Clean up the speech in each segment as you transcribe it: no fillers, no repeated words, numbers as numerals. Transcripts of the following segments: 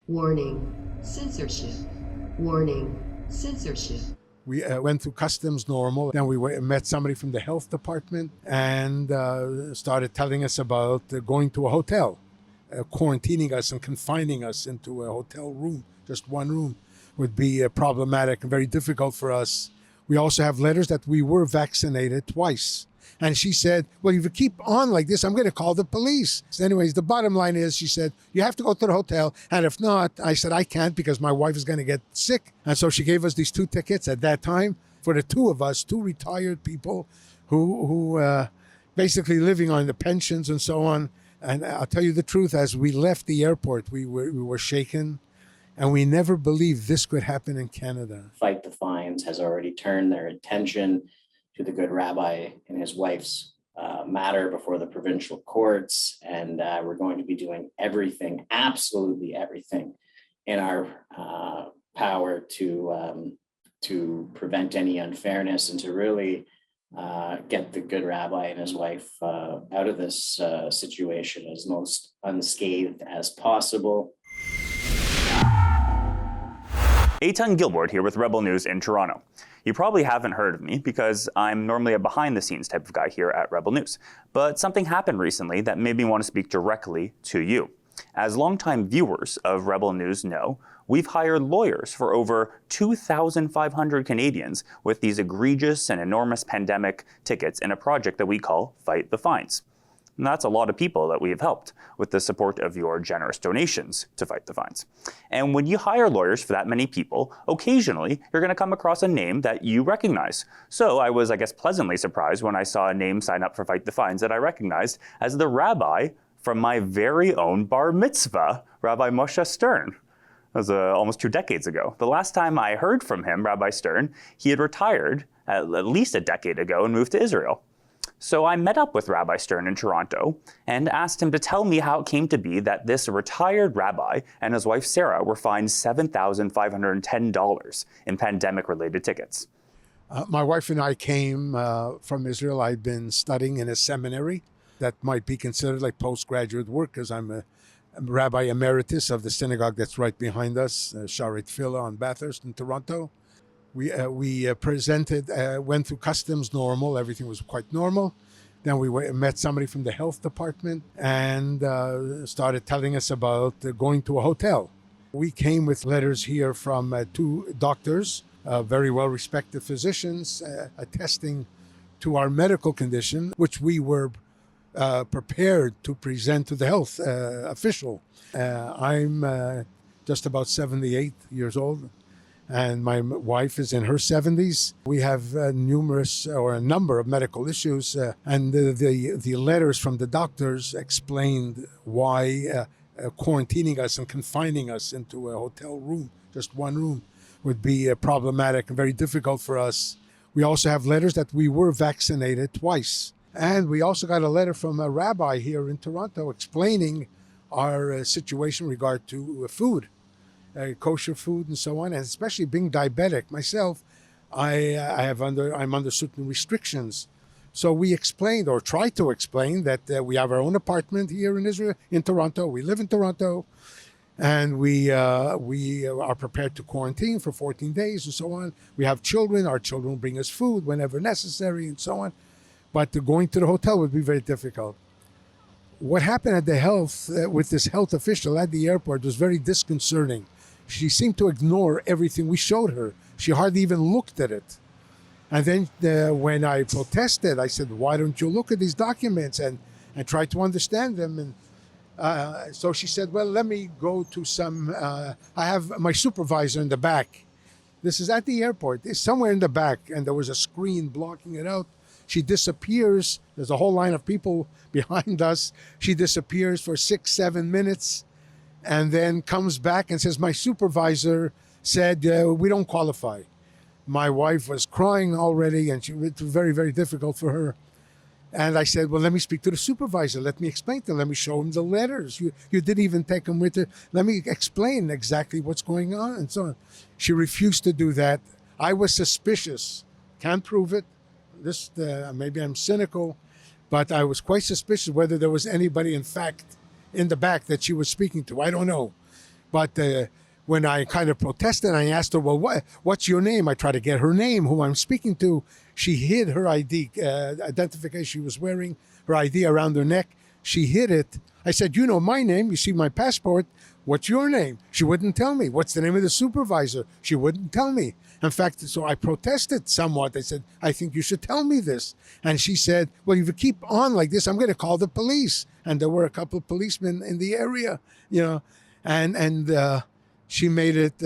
Warning, censorship. Warning, censorship. We went through customs normal. Then we met somebody from the health department and started telling us about going to a hotel, quarantining us and confining us into a hotel room. Just one room would be problematic and very difficult for us. We also have letters that we were vaccinated twice. And she said, well, if you keep on like this, I'm going to call the police. So anyways, the bottom line is, she said, you have to go to the hotel. And if not, I said, I can't because my wife is going to get sick. And so she gave us these 2 tickets at that time for the 2 of us, 2 retired people who basically living on the pensions and so on. And I'll tell you the truth, as we left the airport, we were shaken. And we never believed this could happen in Canada. Fight the Fines has already turned their attention to the good rabbi and his wife's matter before the provincial courts. And we're going to be doing everything, absolutely everything in our power to prevent any unfairness and to really get the good rabbi and his wife out of this situation as most unscathed as possible. Eitan Gilboord here with Rebel News in Toronto. You probably haven't heard of me because I'm normally a behind-the-scenes type of guy here at Rebel News. But something happened recently that made me want to speak directly to you. As longtime viewers of Rebel News know, we've hired lawyers for over 2,500 Canadians with these egregious and enormous pandemic tickets in a project that we call Fight the Fines. And that's a lot of people that we have helped with the support of your generous donations to Fight the Fines. And when you hire lawyers for that many people, occasionally you're going to come across a name that you recognize. So I was, pleasantly surprised when I saw a name sign up for Fight the Fines that I recognized as the rabbi from my very own bar mitzvah, Rabbi Moshe Stern. That was almost 2 decades ago. The last time I heard from him, Rabbi Stern, he had retired at least a decade ago and moved to Israel. So I met up with Rabbi Stern in Toronto and asked him to tell me how it came to be that this retired rabbi and his wife Sarah were fined $7,510 in pandemic-related tickets. My wife and I came from Israel. I've been studying in a seminary that might be considered like postgraduate work because I'm a rabbi emeritus of the synagogue that's right behind us, Sharet Tefillah on Bathurst in Toronto. We went through customs normal. Everything was quite normal. Then we met somebody from the health department and started telling us about going to a hotel. We came with letters here from 2 doctors, very well-respected physicians, attesting to our medical condition, which we were prepared to present to the health official. I'm just about 78 years old. And my wife is in her 70s. We have a number of medical issues, and the letters from the doctors explained why quarantining us and confining us into a hotel room, just one room, would be problematic and very difficult for us. We also have letters that we were vaccinated twice. And we also got a letter from a rabbi here in Toronto explaining our situation in regard to food. Kosher food and so on, and especially being diabetic myself, I'm under certain restrictions. So we explained, or tried to explain, that we have our own apartment here in Israel, in Toronto. We live in Toronto, and we are prepared to quarantine for 14 days and so on. We have children. Our children will bring us food whenever necessary and so on. But going to the hotel would be very difficult. What happened at the health, with this health official at the airport, was very disconcerting. She seemed to ignore everything we showed her. She hardly even looked at it. And then when I protested, I said, why don't you look at these documents and try to understand them? And so she said, well, let me go to I have my supervisor in the back. This is at the airport. It's somewhere in the back, and there was a screen blocking it out. She disappears. There's a whole line of people behind us. She disappears for 6-7 minutes and then comes back and says, my supervisor said, we don't qualify. My wife was crying already, and it was very, very difficult for her. And I said, well, let me speak to the supervisor. Let me explain to him. Let me show him the letters. You didn't even take them with you. Let me explain exactly what's going on and so on. She refused to do that. I was suspicious. Can't prove it. Maybe I'm cynical, but I was quite suspicious whether there was anybody, in fact, in the back that she was speaking to. I don't know. But when I kind of protested, I asked her, well, what's your name? I tried to get her name, who I'm speaking to. She hid her ID, identification she was wearing, her ID around her neck. She hid it. I said, you know my name. You see my passport. What's your name? She wouldn't tell me. What's the name of the supervisor? She wouldn't tell me. In fact, so I protested somewhat. I said, I think you should tell me this. And she said, well, if you keep on like this, I'm going to call the police. And there were a couple of policemen in the area, and she made it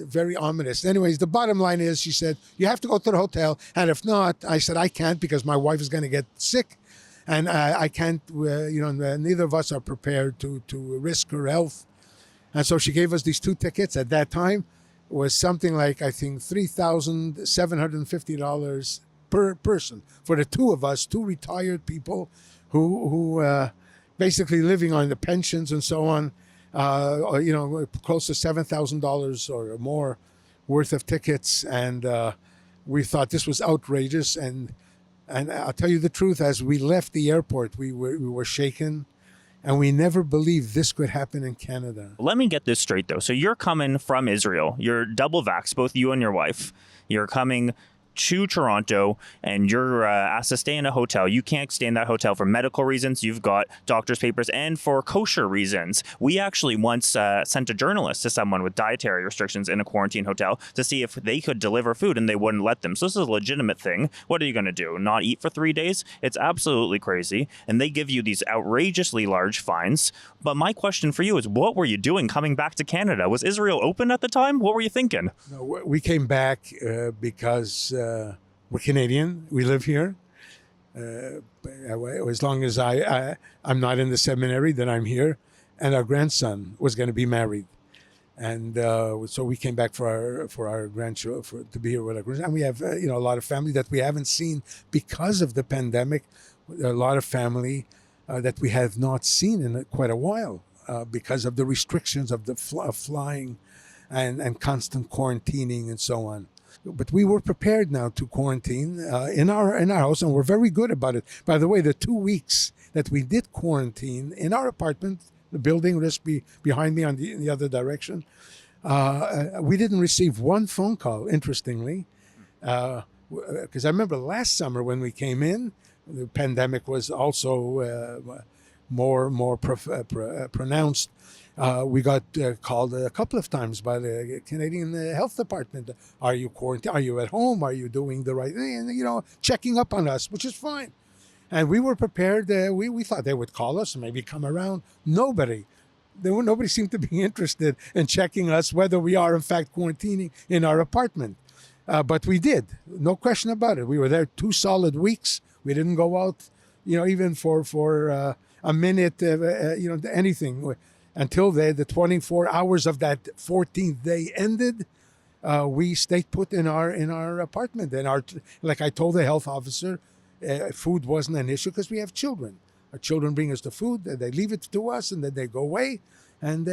very ominous. Anyways, the bottom line is, she said, you have to go to the hotel. And if not, I said, I can't, because my wife is going to get sick. And I can't, neither of us are prepared to risk her health. And so she gave us these 2 tickets. At that time, it was something like, I think, $3,750 per person for the 2 of us, 2 retired people who basically living on the pensions and so on, close to $7,000 or more worth of tickets. And we thought this was outrageous. And I'll tell you the truth, as we left the airport, we were shaken. And we never believed this could happen in Canada. Let me get this straight, though. So you're coming from Israel. You're double vaxxed, both you and your wife. You're coming to Toronto, and you're asked to stay in a hotel. You can't stay in that hotel for medical reasons. You've got doctor's papers, and for kosher reasons. We actually once sent a journalist to someone with dietary restrictions in a quarantine hotel to see if they could deliver food, and they wouldn't let them. So this is a legitimate thing. What are you going to do? Not eat for 3 days? It's absolutely crazy. And they give you these outrageously large fines. But my question for you is, what were you doing coming back to Canada? Was Israel open at the time? What were you thinking? No, we came back because we're Canadian. We live here. As long as I'm not in the seminary, then I'm here. And our grandson was going to be married. And so we came back for our grandchildren, to be here with our grandchildren. And we have a lot of family that we haven't seen because of the pandemic. A lot of family that we have not seen in quite a while because of the restrictions of the flying and constant quarantining and so on. But we were prepared now to quarantine in our house, and we're very good about it. By the way, the 2 weeks that we did quarantine in our apartment, the building just behind me in the other direction, we didn't receive one phone call, interestingly. Because I remember last summer when we came in, the pandemic was also more pronounced. We got called a couple of times by the Canadian Health Department. Are you quarantined? Are you at home? Are you doing the right thing? And, checking up on us, which is fine. And we were prepared. We thought they would call us and maybe come around. Nobody seemed to be interested in checking us whether we are in fact quarantining in our apartment. But we did, no question about it. We were there 2 solid weeks. We didn't go out, even for a minute, anything. Until the 24 hours of that 14th day ended, we stayed put in our apartment. And like I told the health officer, food wasn't an issue because we have children. Our children bring us the food, they leave it to us, and then they go away, and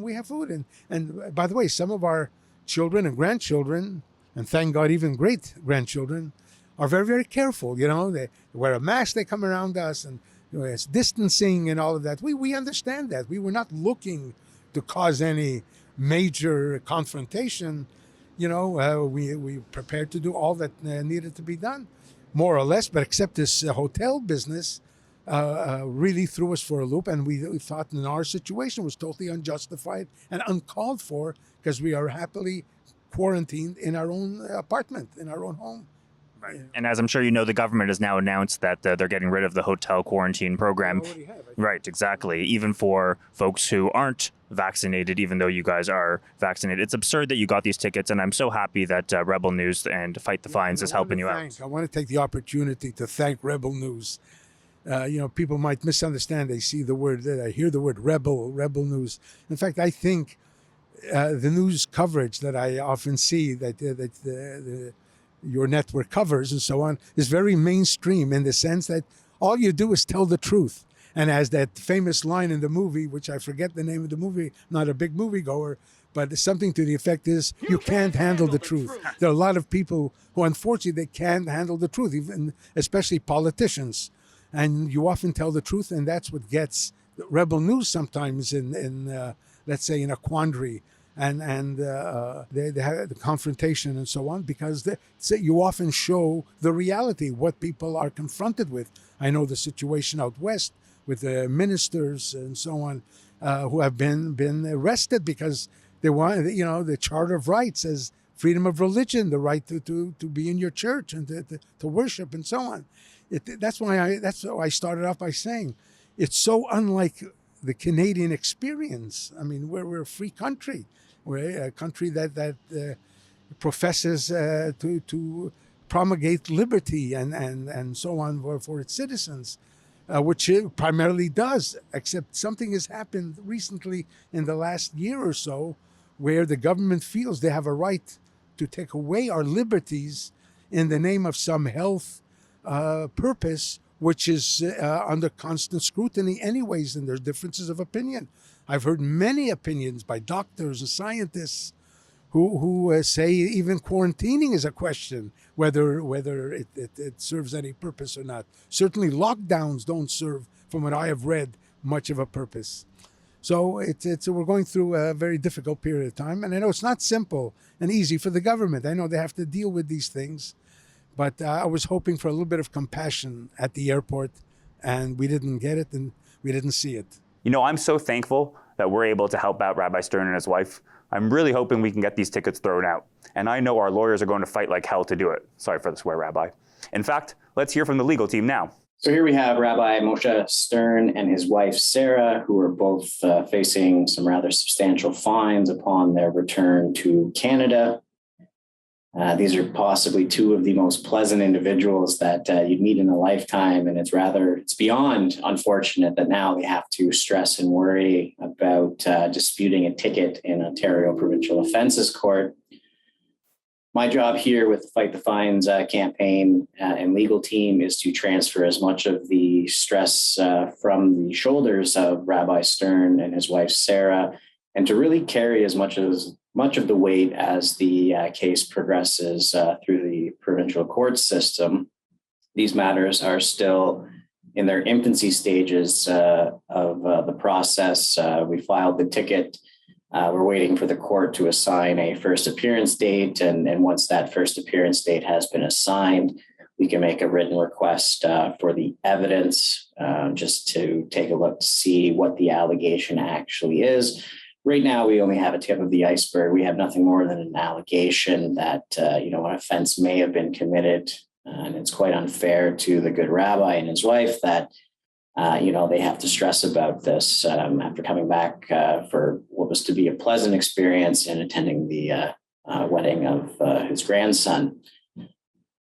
we have food. And by the way, some of our children and grandchildren, and thank God even great grandchildren, are very, very careful. They wear a mask, they come around us, and it's distancing and all of that. We understand that. We were not looking to cause any major confrontation. We prepared to do all that needed to be done, more or less. But except this hotel business really threw us for a loop, and we thought in our situation was totally unjustified and uncalled for because we are happily quarantined in our own apartment, in our own home. Right. And as I'm sure you know, the government has now announced that they're getting rid of the hotel quarantine program. Right, exactly. Even for folks who aren't vaccinated, even though you guys are vaccinated. It's absurd that you got these tickets, and I'm so happy that Rebel News and Fight the Fines is helping you out. I want to take the opportunity to thank Rebel News. People might misunderstand. They see the word, I hear the word Rebel News. In fact, I think the news coverage that I often see that your network covers and so on is very mainstream in the sense that all you do is tell the truth. And as that famous line in the movie, which I forget the name of the movie, not a big moviegoer, but something to the effect is, you can't handle the truth. There are a lot of people who, unfortunately, they can't handle the truth, even especially politicians. And you often tell the truth, and that's what gets Rebel News sometimes in let's say, in a quandary and they have the confrontation and so on, because you often show the reality, what people are confronted with. I know the situation out west with the ministers and so on who have been arrested because they want, the Charter of Rights says freedom of religion, the right to be in your church and to worship and so on. That's why I started off by saying it's so unlike the Canadian experience. I mean, we're a free country. We're a country that professes to promulgate liberty and so on for its citizens, which it primarily does, except something has happened recently in the last year or so where the government feels they have a right to take away our liberties in the name of some health purpose, which is under constant scrutiny anyways, and there's differences of opinion. I've heard many opinions by doctors and scientists who say even quarantining is a question, whether it serves any purpose or not. Certainly lockdowns don't serve, from what I have read, much of a purpose. So we're going through a very difficult period of time, and I know it's not simple and easy for the government. I know they have to deal with these things, but I was hoping for a little bit of compassion at the airport, and we didn't get it, and we didn't see it. I'm so thankful that we're able to help out Rabbi Stern and his wife. I'm really hoping we can get these tickets thrown out. And I know our lawyers are going to fight like hell to do it. Sorry for the swear, Rabbi. In fact, let's hear from the legal team now. So here we have Rabbi Moshe Stern and his wife, Sarah, who are both facing some rather substantial fines upon their return to Canada. These are possibly two of the most pleasant individuals that you'd meet in a lifetime. And it's beyond unfortunate that now they have to stress and worry about disputing a ticket in Ontario Provincial Offences Court. My job here with the Fight the Fines campaign and legal team is to transfer as much of the stress from the shoulders of Rabbi Stern and his wife, Sarah, and to really carry as much of the weight as the case progresses through the provincial court system. These matters are still in their infancy stages of the process. We filed the ticket. We're waiting for the court to assign a first appearance date. And once that first appearance date has been assigned, we can make a written request for the evidence just to take a look to see what the allegation actually is. Right now, we only have a tip of the iceberg. We have nothing more than an allegation that, an offense may have been committed. And it's quite unfair to the good rabbi and his wife that, they have to stress about this after coming back for what was to be a pleasant experience and attending the wedding of his grandson.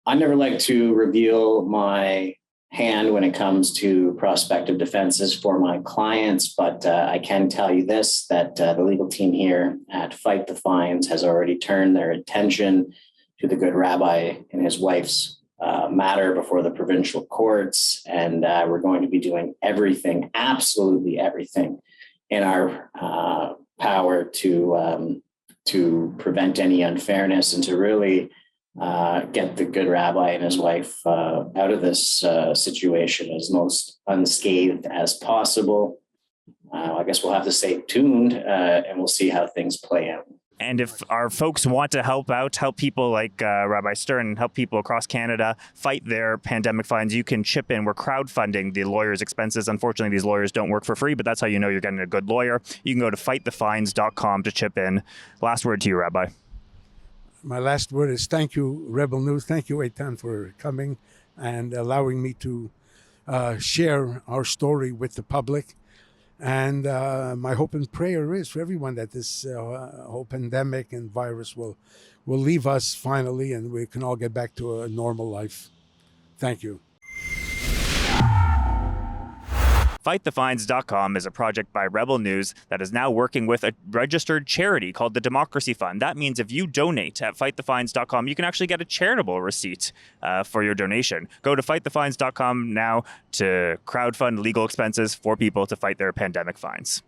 I never like to reveal my hand when it comes to prospective defenses for my clients, but I can tell you this, that the legal team here at Fight the Fines has already turned their attention to the good rabbi and his wife's matter before the provincial courts, and we're going to be doing everything, absolutely everything in our power to prevent any unfairness and to really get the good rabbi and his wife out of this situation as most unscathed as possible. I guess we'll have to stay tuned and we'll see how things play out. And if our folks want to help people like Rabbi Stern, help people across Canada fight their pandemic fines, you can chip in. We're crowdfunding the lawyers' expenses. Unfortunately, these lawyers don't work for free, but that's how you know you're getting a good lawyer. You can go to fightthefines.com to chip in. Last word to you, Rabbi. My last word is thank you, Rebel News. Thank you, Eitan, for coming and allowing me to share our story with the public. And my hope and prayer is for everyone that this whole pandemic and virus will leave us finally and we can all get back to a normal life. Thank you. FightTheFines.com is a project by Rebel News that is now working with a registered charity called the Democracy Fund. That means if you donate at FightTheFines.com, you can actually get a charitable receipt for your donation. Go to FightTheFines.com now to crowdfund legal expenses for people to fight their pandemic fines.